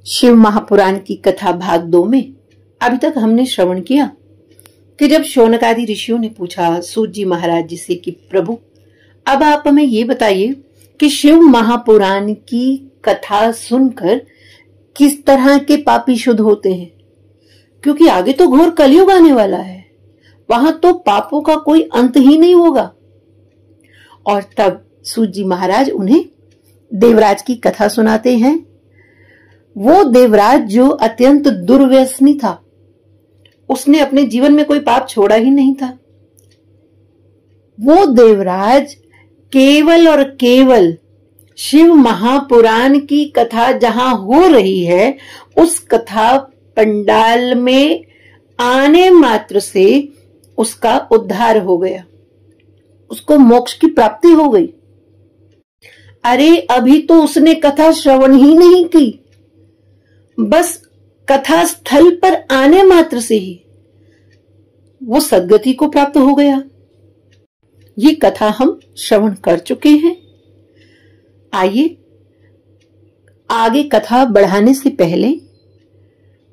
शिव महापुराण की कथा भाग 2 में अभी तक हमने श्रवण किया कि जब शौनक आदि ऋषियों ने पूछा सूत जी महाराज जी से कि प्रभु अब आप हमें ये बताइए कि शिव महापुराण की कथा सुनकर किस तरह के पापी शुद्ध होते हैं, क्योंकि आगे तो घोर कलयुग आने वाला है, वहां तो पापों का कोई अंत ही नहीं होगा। और तब सूत जी महाराज उन्हें देवराज की कथा सुनाते हैं। वो देवराज जो अत्यंत दुर्व्यसनी था, उसने अपने जीवन में कोई पाप छोड़ा ही नहीं था। वो देवराज केवल और केवल शिव महापुराण की कथा जहां हो रही है, उस कथा पंडाल में आने मात्र से उसका उद्धार हो गया, उसको मोक्ष की प्राप्ति हो गई। अरे अभी तो उसने कथा श्रवण ही नहीं की, बस कथा स्थल पर आने मात्र से ही वो सद्गति को प्राप्त हो गया। ये कथा हम श्रवण कर चुके हैं। आइए आगे कथा बढ़ाने से पहले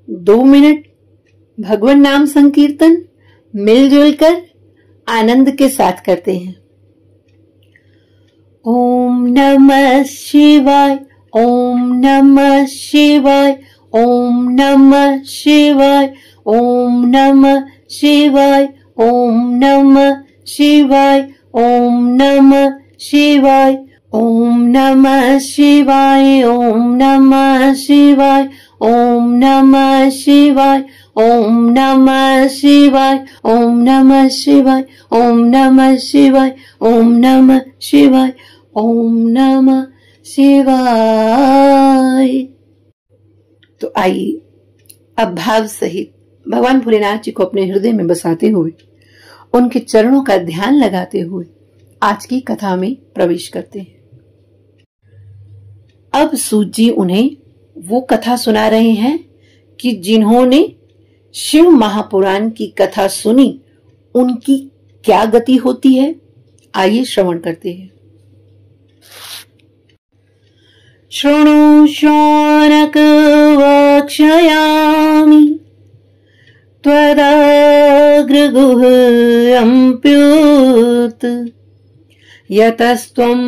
2 मिनट भगवान नाम संकीर्तन मिलजुल कर आनंद के साथ करते हैं। ओम नमः शिवाय, ओम नमः शिवाय, ओम नमः शिवाय, ओम नमः शिवाय, ओम नमः शिवाय, ओम नमः शिवाय, ओम नमः शिवाय, ओम नमः शिवाय, ओम नमः शिवाय, ओम नमः शिवाय, ओम नमः शिवाय, ओम नमः शिवाय, ओम नमः शिवाय, ओम नमः शिवाय। तो आइए अब भाव सहित भगवान भोलेनाथ जी को अपने हृदय में बसाते हुए, उनके चरणों का ध्यान लगाते हुए आज की कथा में प्रवेश करते हैं। अब सूत जी उन्हें वो कथा सुना रहे हैं कि जिन्होंने शिव महापुराण की कथा सुनी उनकी क्या गति होती है। आइए श्रवण करते हैं। शृणु शौनक वक्ष्यामि त्वदग्रगुह्यम्प्युत यतस्त्वं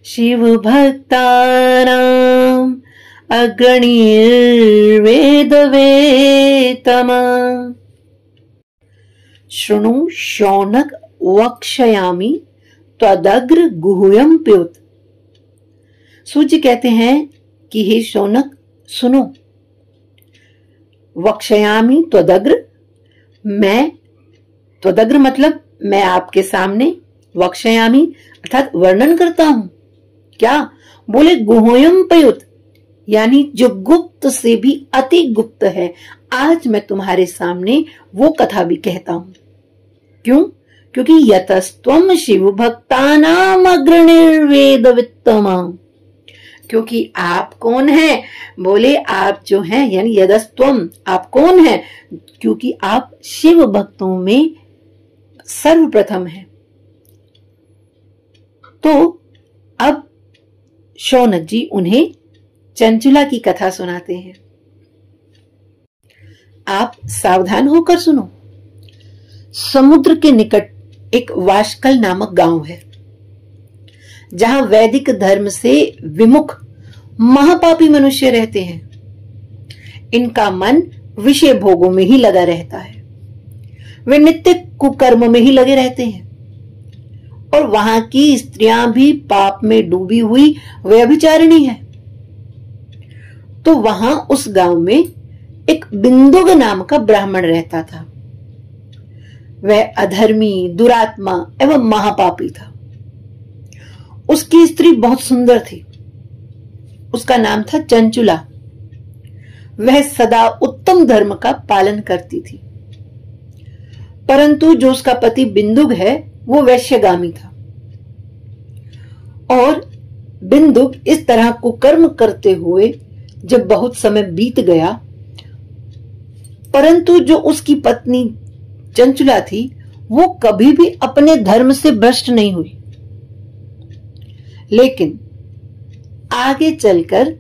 शिवभक्तानाम् अग्रणीर्वेदवेतम। शृणु शौनक वक्ष्यामि त्वदग्र गुह्यम्प्युत। सूत जी कहते हैं कि हे शौनक सुनो, वक्ष्यामि त्वदग्र, मैं, त्वदग्र मतलब मैं आपके सामने, वक्ष्यामि अर्थात वर्णन करता हूं। क्या बोले? गुह्यम्प्युत यानी जो गुप्त से भी अति गुप्त है, आज मैं तुम्हारे सामने वो कथा भी कहता हूं। क्यों? क्योंकि यतस्त्वम शिव भक्तानाम अग्रणीर्वेदवित्तम। क्योंकि आप कौन है? बोले आप जो हैं, यानी यदस्त्वम, आप कौन है? क्योंकि आप शिव भक्तों में सर्वप्रथम हैं। तो अब शौनक जी उन्हें चंचुला की कथा सुनाते हैं। आप सावधान होकर सुनो। समुद्र के निकट एक वाशकल नामक गांव है, जहां वैदिक धर्म से विमुख महापापी मनुष्य रहते हैं। इनका मन विषय भोगों में ही लगा रहता है, वे नित्य कुकर्म में ही लगे रहते हैं, और वहां की स्त्रियां भी पाप में डूबी हुई व्यभिचारिणी है। तो वहां उस गांव में एक बिंदुक नाम का ब्राह्मण रहता था। वह अधर्मी, दुरात्मा एवं महापापी था। उसकी स्त्री बहुत सुंदर थी, उसका नाम था चंचुला। वह सदा उत्तम धर्म का पालन करती थी, परंतु जो उसका पति बिंदुक है वो वैश्यगामी था। और बिंदुक इस तरह कुकर्म करते हुए जब बहुत समय बीत गया, परंतु जो उसकी पत्नी चंचुला थी वो कभी भी अपने धर्म से भ्रष्ट नहीं हुई। लेकिन आगे चलकर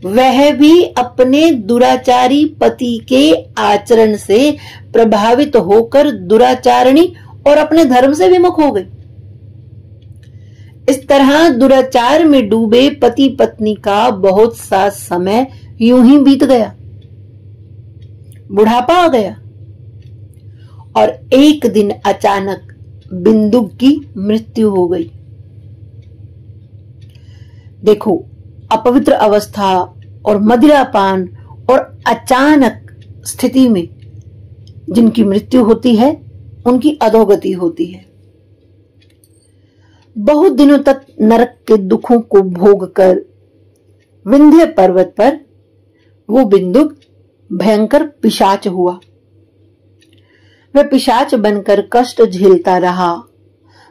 वह भी अपने दुराचारी पति के आचरण से प्रभावित होकर दुराचारणी और अपने धर्म से विमुख हो गई। इस तरह दुराचार में डूबे पति पत्नी का बहुत सा समय यूं ही बीत गया। बुढ़ापा आ गया और एक दिन अचानक बिंदु की मृत्यु हो गई। देखो, अपवित्र अवस्था और मदिरापान और अचानक स्थिति में जिनकी मृत्यु होती है उनकी अधोगति होती है। बहुत दिनों तक नरक के दुखों को भोग कर विंध्य पर्वत पर वो बिंदु भयंकर पिशाच हुआ। वह पिशाच बनकर कष्ट झेलता रहा,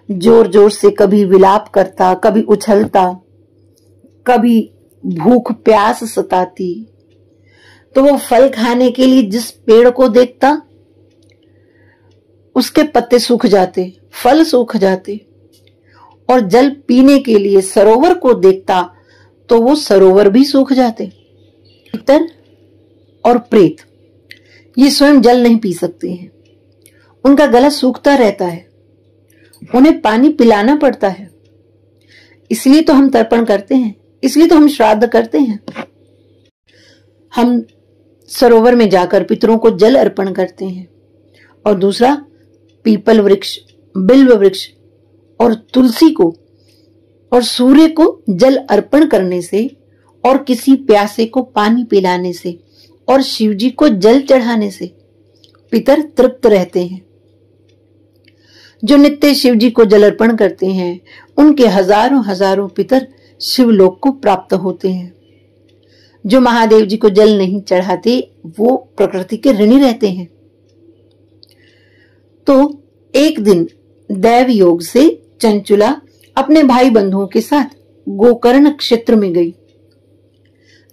जोर जोर से कभी विलाप करता, कभी उछलता, कभी भूख प्यास सताती। तो वो फल खाने के लिए जिस पेड़ को देखता उसके पत्ते सूख जाते, फल सूख जाते, और जल पीने के लिए सरोवर को देखता तो वो सरोवर भी सूख जाते। पितर और प्रेत ये स्वयं जल नहीं पी सकते हैं, उनका गला सूखता रहता है, उन्हें पानी पिलाना पड़ता है। इसलिए तो हम तर्पण करते हैं, इसलिए तो हम श्राद्ध करते हैं। हम सरोवर में जाकर पितरों को जल अर्पण करते हैं। और दूसरा, पीपल वृक्ष, बिल्व वृक्ष और तुलसी को और सूर्य को जल अर्पण करने से और किसी प्यासे को पानी पिलाने से और शिवजी को जल चढ़ाने से पितर तृप्त रहते हैं। जो नित्य शिवजी को जल अर्पण करते हैं उनके हजारों हजारों पितर शिवलोक को प्राप्त होते हैं। जो महादेव जी को जल नहीं चढ़ाते वो प्रकृति के ऋणी रहते हैं। तो एक दिन दैव योग से चंचुला अपने भाई बंधुओं के साथ गोकर्ण क्षेत्र में गई।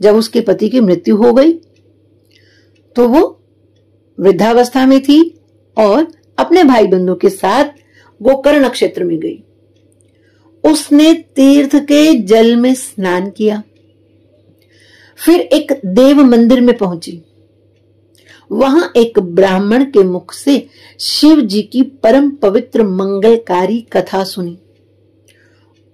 जब उसके पति की मृत्यु हो गई तो वो वृद्धावस्था में थी और अपने भाई बंधुओं के साथ गोकर्ण क्षेत्र में गई। उसने तीर्थ के जल में स्नान किया, फिर एक देव मंदिर में पहुंची। वहां एक ब्राह्मण के मुख से शिव जी की परम पवित्र मंगलकारी कथा सुनी।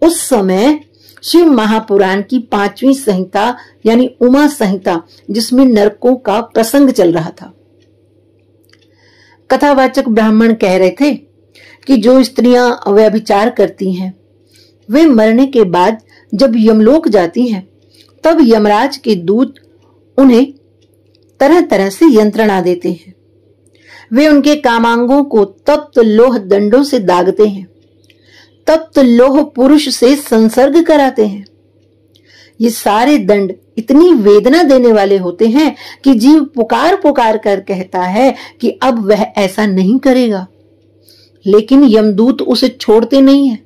उस समय शिव महापुराण की 5वीं संहिता यानी उमा संहिता, जिसमें नरकों का प्रसंग चल रहा था। कथावाचक ब्राह्मण कह रहे थे कि जो स्त्रियां व्यभिचार करती हैं वे मरने के बाद जब यमलोक जाती हैं तब यमराज के दूत उन्हें तरह तरह से यंत्रणा देते हैं। वे उनके कामांगों को तप्त लोह दंडों से दागते हैं, तप्त लोह पुरुष से संसर्ग कराते हैं। ये सारे दंड इतनी वेदना देने वाले होते हैं कि जीव पुकार पुकार कर कहता है कि अब वह ऐसा नहीं करेगा, लेकिन यमदूत उसे छोड़ते नहीं है।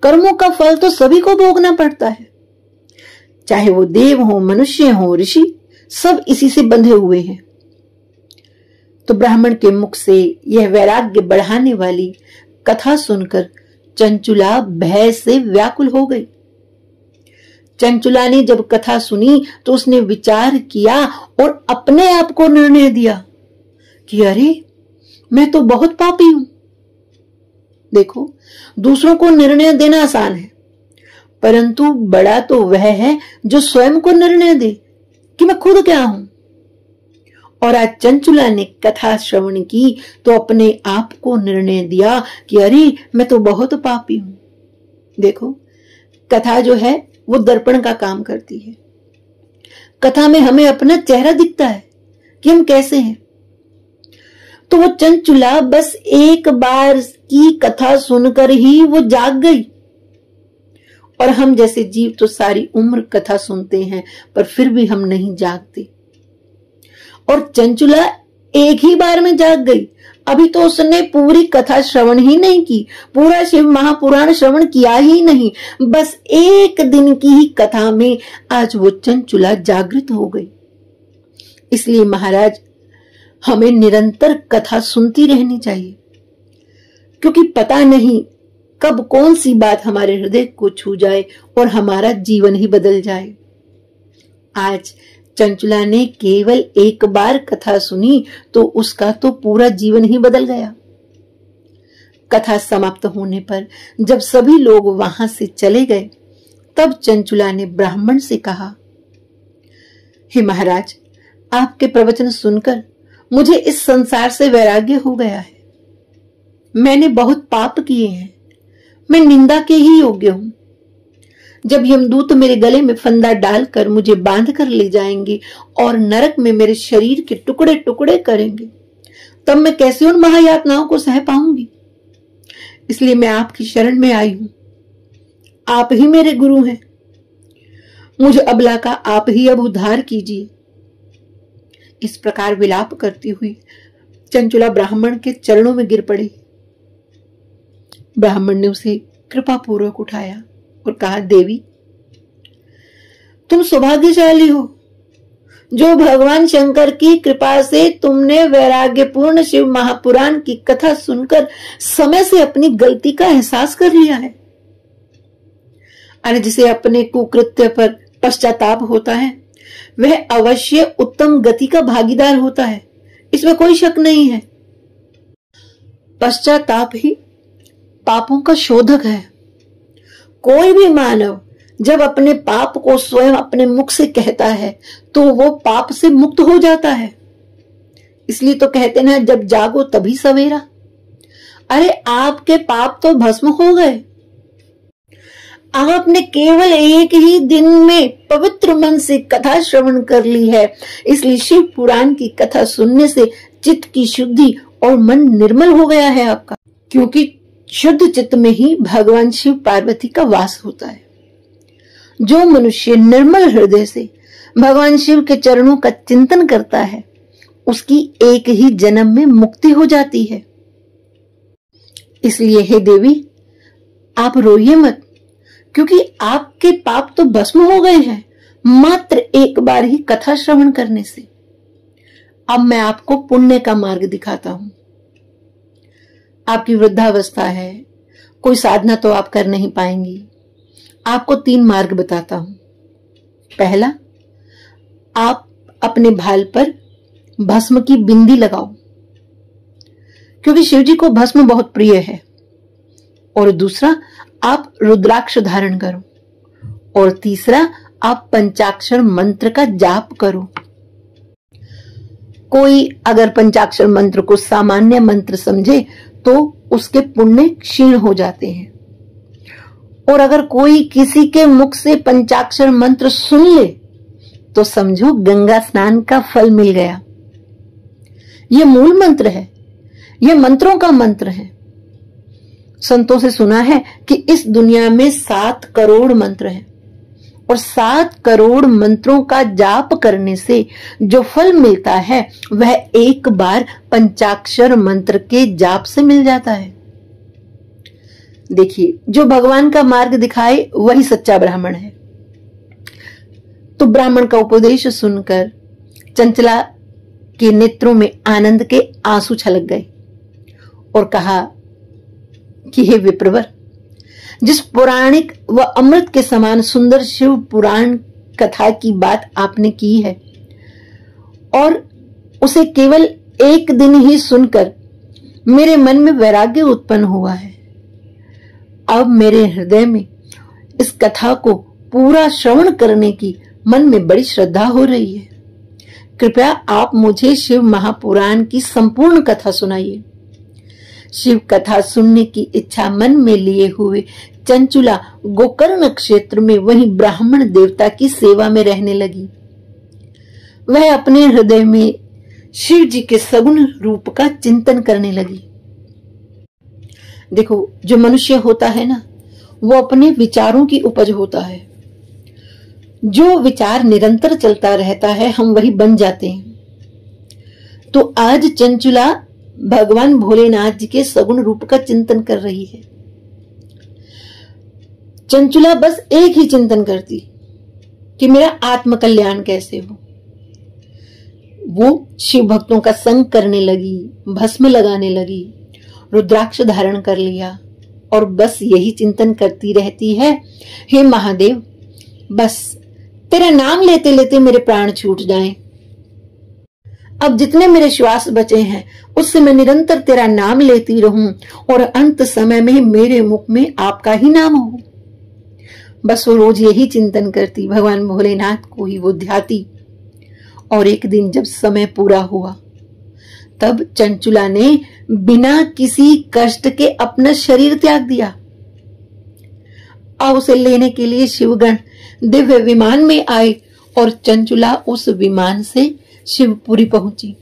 कर्मों का फल तो सभी को भोगना पड़ता है, चाहे वो देव हो, मनुष्य हो, ऋषि, सब इसी से बंधे हुए हैं। तो ब्राह्मण के मुख से यह वैराग्य बढ़ाने वाली कथा सुनकर चंचुला भय से व्याकुल हो गई। चंचुला ने जब कथा सुनी तो उसने विचार किया और अपने आप को निर्णय दिया कि अरे मैं तो बहुत पापी हूं। देखो, दूसरों को निर्णय देना आसान है, परंतु बड़ा तो वह है जो स्वयं को निर्णय दे कि मैं खुद क्या हूं। और आज चंचुला ने कथा श्रवण की तो अपने आप को निर्णय दिया कि अरे मैं तो बहुत पापी हूं। देखो, कथा जो है वो दर्पण का काम करती है। कथा में हमें अपना चेहरा दिखता है कि हम कैसे हैं। तो वो चंचुला बस एक बार की कथा सुनकर ही वो जाग गई। और हम जैसे जीव तो सारी उम्र कथा सुनते हैं पर फिर भी हम नहीं जागते। और चंचुला एक ही बार में जाग गई। अभी तो उसने पूरी कथा श्रवण ही नहीं की, पूरा शिव महापुराण श्रवण किया ही नहीं, बस एक दिन की ही कथा में आज वो चंचुला जागृत हो गई। इसलिए महाराज, हमें निरंतर कथा सुनती रहनी चाहिए, क्योंकि पता नहीं कब कौन सी बात हमारे हृदय को छू जाए और हमारा जीवन ही बदल जाए। आज चंचुला ने केवल एक बार कथा सुनी तो उसका तो पूरा जीवन ही बदल गया। कथा समाप्त होने पर जब सभी लोग वहां से चले गए, तब चंचुला ने ब्राह्मण से कहा, हे महाराज, आपके प्रवचन सुनकर मुझे इस संसार से वैराग्य हो गया है। मैंने बहुत पाप किए हैं, मैं निंदा के ही योग्य हूं। जब यमदूत मेरे गले में फंदा डालकर मुझे बांध कर ले जाएंगे और नरक में मेरे शरीर के टुकड़े टुकड़े करेंगे, तब मैं कैसे उन महायातनाओं को सह पाऊंगी। इसलिए मैं आपकी शरण में आई हूं। आप ही मेरे गुरु हैं, मुझे अबला का आप ही अब उद्धार कीजिए। इस प्रकार विलाप करती हुई चंचुला ब्राह्मण के चरणों में गिर पड़ी। ब्राह्मण ने उसे कृपा पूर्वक उठाया और कहा, देवी, तुम सौभाग्यशाली हो जो भगवान शंकर की कृपा से तुमने वैराग्यपूर्ण शिव महापुराण की कथा सुनकर समय से अपनी गलती का एहसास कर लिया है। अरे जिसे अपने कुकृत्य पर पश्चाताप होता है वह अवश्य उत्तम गति का भागीदार होता है, इसमें कोई शक नहीं है। पश्चाताप ही पापों का शोधक है। कोई भी मानव जब अपने पाप को स्वयं अपने मुख से कहता है तो वो पाप से मुक्त हो जाता है। इसलिए तो कहते ना, जब जागो तभी सवेरा। अरे आपके पाप तो भस्म हो गए। आपने केवल एक ही दिन में पवित्र मन से कथा श्रवण कर ली है। इसलिए शिव पुराण की कथा सुनने से चित्त की शुद्धि और मन निर्मल हो गया है आपका, क्योंकि शुद्ध चित्त में ही भगवान शिव पार्वती का वास होता है। जो मनुष्य निर्मल हृदय से भगवान शिव के चरणों का चिंतन करता है, उसकी एक ही जन्म में मुक्ति हो जाती है। इसलिए हे देवी, आप रोइए मत, क्योंकि आपके पाप तो भस्म हो गए हैं मात्र एक बार ही कथा श्रवण करने से। अब मैं आपको पुण्य का मार्ग दिखाता हूं। आपकी वृद्धावस्था है, कोई साधना तो आप कर नहीं पाएंगी। आपको 3 मार्ग बताता हूं। पहला, आप अपने भाल पर भस्म की बिंदी लगाओ, क्योंकि शिवजी को भस्म बहुत प्रिय है। और दूसरा, आप रुद्राक्ष धारण करो। और तीसरा, आप पंचाक्षर मंत्र का जाप करो। कोई अगर पंचाक्षर मंत्र को सामान्य मंत्र समझे तो उसके पुण्य क्षीण हो जाते हैं, और अगर कोई किसी के मुख से पंचाक्षर मंत्र सुन ले तो समझो गंगा स्नान का फल मिल गया। यह मूल मंत्र है, यह मंत्रों का मंत्र है। संतों से सुना है कि इस दुनिया में 7 करोड़ मंत्र हैं, और 7 करोड़ मंत्रों का जाप करने से जो फल मिलता है वह एक बार पंचाक्षर मंत्र के जाप से मिल जाता है। देखिए, जो भगवान का मार्ग दिखाए वही सच्चा ब्राह्मण है। तो ब्राह्मण का उपदेश सुनकर चंचला के नेत्रों में आनंद के आंसू छलक गए और कहा कि हे विप्रवर, जिस पौराणिक व अमृत के समान सुंदर शिव पुराण कथा की बात आपने की है और उसे केवल एक दिन ही सुनकर मेरे मन में वैराग्य उत्पन्न हुआ है, अब मेरे हृदय में इस कथा को पूरा श्रवण करने की मन में बड़ी श्रद्धा हो रही है। कृपया आप मुझे शिव महापुराण की संपूर्ण कथा सुनाइए। शिव कथा सुनने की इच्छा मन में लिए हुए चंचुला गोकर्ण क्षेत्र में वही ब्राह्मण देवता की सेवा में रहने लगी। वह अपने हृदय में शिव जी के सगुण रूप का चिंतन करने लगी। देखो, जो मनुष्य होता है ना, वो अपने विचारों की उपज होता है। जो विचार निरंतर चलता रहता है हम वही बन जाते हैं। तो आज चंचुला भगवान भोलेनाथ जी के सगुण रूप का चिंतन कर रही है। चंचुला बस एक ही चिंतन करती कि मेरा आत्म कल्याण कैसे हो। वो शिव भक्तों का संग करने लगी, भस्म लगाने लगी, रुद्राक्ष धारण कर लिया और बस यही चिंतन करती रहती है, हे महादेव, बस तेरा नाम लेते लेते मेरे प्राण छूट जाएं। अब जितने मेरे श्वास बचे हैं उससे मैं निरंतर तेरा नाम लेती रहूं और अंत समय में मेरे मुख में आपका ही नाम हो। बस वो रोज यही चिंतन करती, भगवान भोलेनाथ को ही वो ध्याती। और एक दिन जब समय पूरा हुआ तब चंचुला ने बिना किसी कष्ट के अपना शरीर त्याग दिया। अब उसे लेने के लिए शिवगण दिव्य विमान में आए और चंचुला उस विमान से शिवपुरी पहुंची।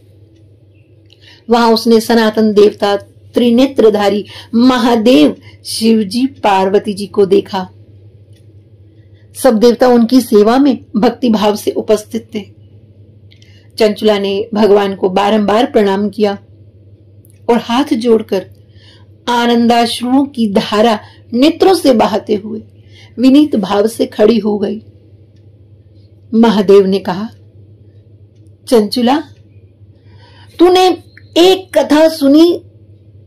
वहां उसने सनातन देवता त्रिनेत्रधारी महादेव शिवजी पार्वती जी को देखा। सब देवता उनकी सेवा में भक्ति भाव से उपस्थित थे। चंचुला ने भगवान को बारंबार प्रणाम किया और हाथ जोड़कर आनंदाश्रुओं की धारा नेत्रों से बहाते हुए विनीत भाव से खड़ी हो गई। महादेव ने कहा, चंचुला, तूने एक कथा सुनी,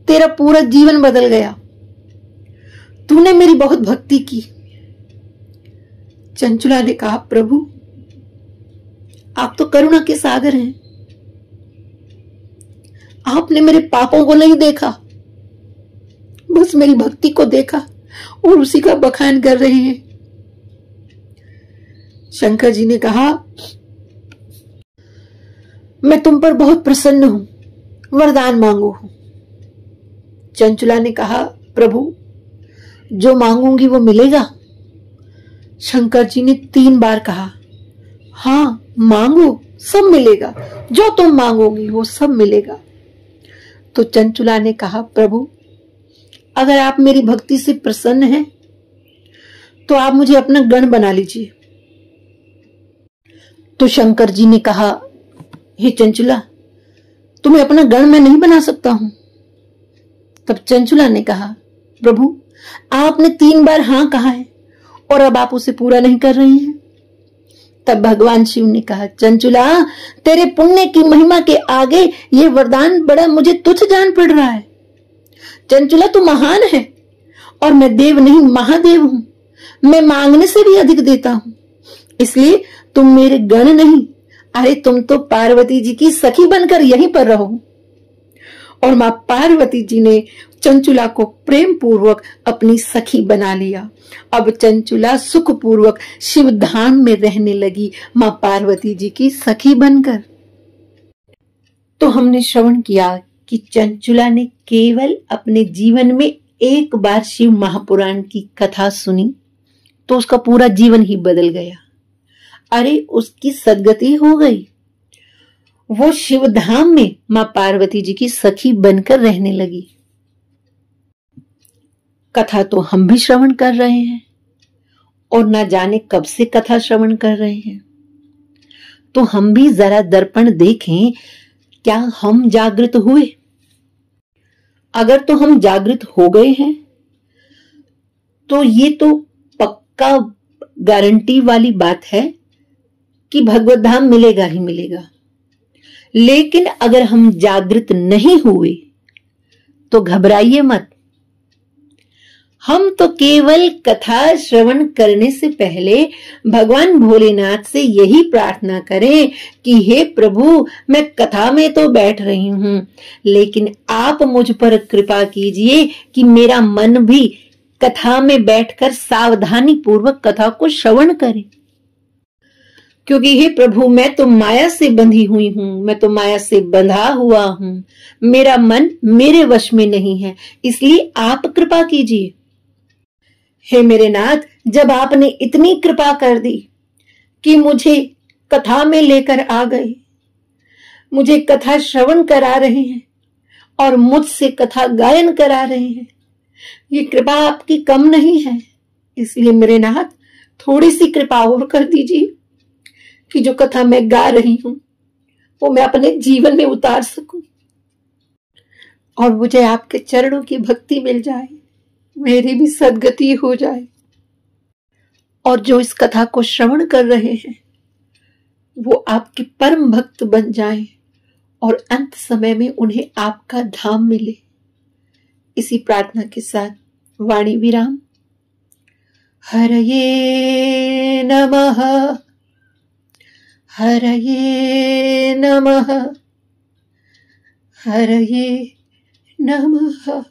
तेरा पूरा जीवन बदल गया। तूने मेरी बहुत भक्ति की। चंचुला ने कहा, प्रभु, आप तो करुणा के सागर हैं। आपने मेरे पापों को नहीं देखा, बस मेरी भक्ति को देखा और उसी का बखान कर रहे हैं। शंकर जी ने कहा, मैं तुम पर बहुत प्रसन्न हूं, वरदान मांगो। चंचुला ने कहा, प्रभु, जो मांगूंगी वो मिलेगा। शंकर जी ने 3 बार कहा, हाँ मांगो, सब मिलेगा, जो तुम मांगोगी वो सब मिलेगा। तो चंचुला ने कहा, प्रभु, अगर आप मेरी भक्ति से प्रसन्न हैं तो आप मुझे अपना गण बना लीजिए। तो शंकर जी ने कहा, हे चंचुला, तुम्हें अपना गण मैं नहीं बना सकता हूं। तब चंचुला ने कहा, प्रभु, आपने 3 बार हां कहा है और अब आप उसे पूरा नहीं कर रही हैं। तब भगवान शिव ने कहा, चंचुला, तेरे पुण्य की महिमा के आगे ये वरदान बड़ा मुझे तुच्छ जान पड़ रहा है। चंचुला, तू महान है और मैं देव नहीं महादेव हूं। मैं मांगने से भी अधिक देता हूं, इसलिए तुम मेरे गण नहीं, अरे तुम तो पार्वती जी की सखी बनकर यहीं पर रहो। और मां पार्वती जी ने चंचुला को प्रेम पूर्वक अपनी सखी बना लिया। अब चंचुला सुख पूर्वक शिव धाम में रहने लगी, मां पार्वती जी की सखी बनकर। तो हमने श्रवण किया कि चंचुला ने केवल अपने जीवन में एक बार शिव महापुराण की कथा सुनी तो उसका पूरा जीवन ही बदल गया। अरे उसकी सद्गति हो गई, वो शिव धाम में मां पार्वती जी की सखी बनकर रहने लगी। कथा तो हम भी श्रवण कर रहे हैं और ना जाने कब से कथा श्रवण कर रहे हैं। तो हम भी जरा दर्पण देखें, क्या हम जागृत हुए? अगर तो हम जागृत हो गए हैं तो ये तो पक्का गारंटी वाली बात है कि भगवत धाम मिलेगा ही मिलेगा। लेकिन अगर हम जागृत नहीं हुए तो घबराइए मत। हम तो केवल कथा श्रवण करने से पहले भगवान भोलेनाथ से यही प्रार्थना करें कि हे प्रभु, मैं कथा में तो बैठ रही हूं, लेकिन आप मुझ पर कृपा कीजिए कि मेरा मन भी कथा में बैठकर सावधानी पूर्वक कथा को श्रवण करे। क्योंकि हे प्रभु, मैं तो माया से बंधी हुई हूं, मैं तो माया से बंधा हुआ हूं, मेरा मन मेरे वश में नहीं है, इसलिए आप कृपा कीजिए। हे मेरे नाथ, जब आपने इतनी कृपा कर दी कि मुझे कथा में लेकर आ गए, मुझे कथा श्रवण करा रहे हैं और मुझसे कथा गायन करा रहे हैं, ये कृपा आपकी कम नहीं है। इसलिए मेरे नाथ, थोड़ी सी कृपा और कर दीजिए कि जो कथा मैं गा रही हूं वो मैं अपने जीवन में उतार सकूं और मुझे आपके चरणों की भक्ति मिल जाए, मेरी भी सद्गति हो जाए। और जो इस कथा को श्रवण कर रहे हैं वो आपके परम भक्त बन जाएं और अंत समय में उन्हें आपका धाम मिले। इसी प्रार्थना के साथ वाणी विराम। हरये नमः। हरये नमः, हरये नमः।